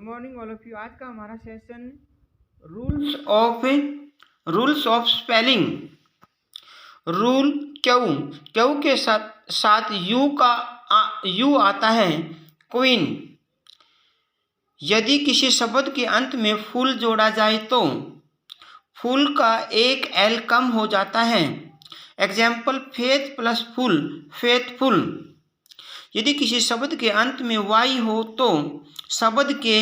Good morning all of you. आज का हमारा session rules of spelling. Rule Q के साथ यू आता है क्वीन। यदि किसी शब्द के अंत में फुल जोड़ा जाए तो फुल का एक एल कम हो जाता है। Example faith plus full, faithful. यदि किसी शब्द के अंत में वाई हो तो शब्द के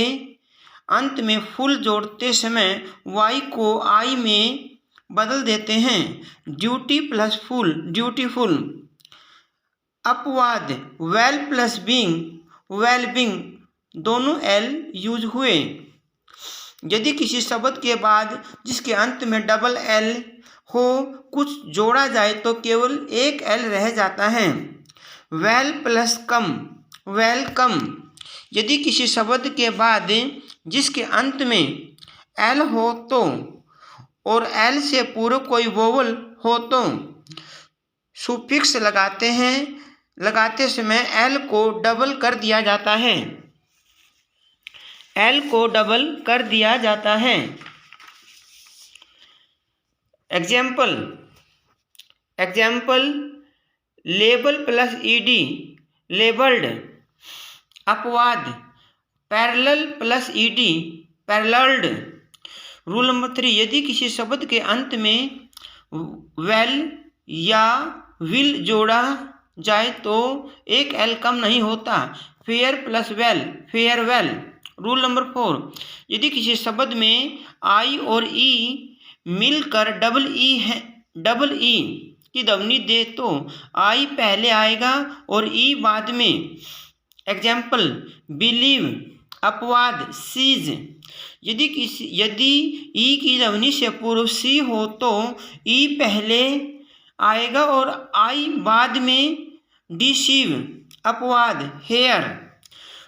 अंत में फुल जोड़ते समय वाई को आई में बदल देते हैं। Duty plus full, dutiful. अपवाद वेल प्लस बीइंग, वेलबींग। दोनों एल यूज हुए। यदि किसी शब्द के बाद जिसके अंत में डबल एल हो कुछ जोड़ा जाए तो केवल एक एल रह जाता है। वेल प्लस कम, वेलकम। यदि किसी शब्द के बाद जिसके अंत में एल हो तो और एल से पूर्व कोई वोवल हो तो सुफिक्स लगाते समय एल को डबल कर दिया जाता है। एल को डबल कर दिया जाता है। Example label plus ED, labelled. अपवाद parallel plus ED, paralleled. Rule number 3, यदि किसी शब्द के अंत में वेल या विल जोड़ा जाए तो एक एल कम नहीं होता। Fair plus well, farewell. Rule number 4, यदि किसी शब्द में आई और ई मिलकर डबल ई की ध्वनि दे तो आई पहले आएगा और ई बाद में। Example believe. अपवाद सीज। यदि ई की ध्वनि से पूर्व सी हो तो ई पहले आएगा और आई बाद में। डिसीव। अपवाद हेयर।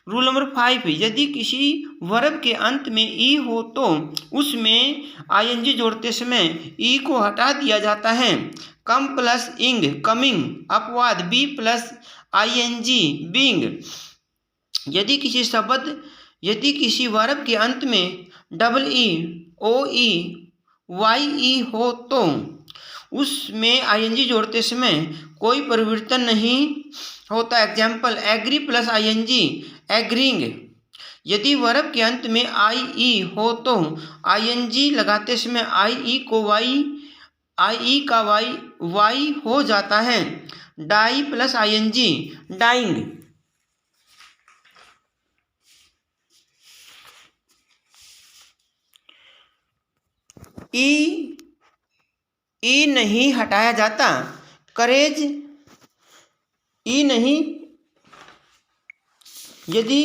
रूल नंबर 5, यदि किसी वर्ब के अंत में ई हो तो उसमें आईएनजी जोड़ते समय ई को हटा दिया जाता है। कम प्लस इंग, कमिंग। अपवाद बी प्लस आईएनजी, बीइंग। यदि किसी वर्ब के अंत में डबल ई, ओ ई, वाई ई हो तो उसमें आईएनजी जोड़ते समय कोई परिवर्तन नहीं होता। Example agree plus ING, agreeing. यदि वर्ब के अंत में आई ई हो तो आईएनजी लगाते समय आई ई का वाई हो जाता है। Die plus ING, dying. E नहीं हटाया जाता। करेज ई नहीं। यदि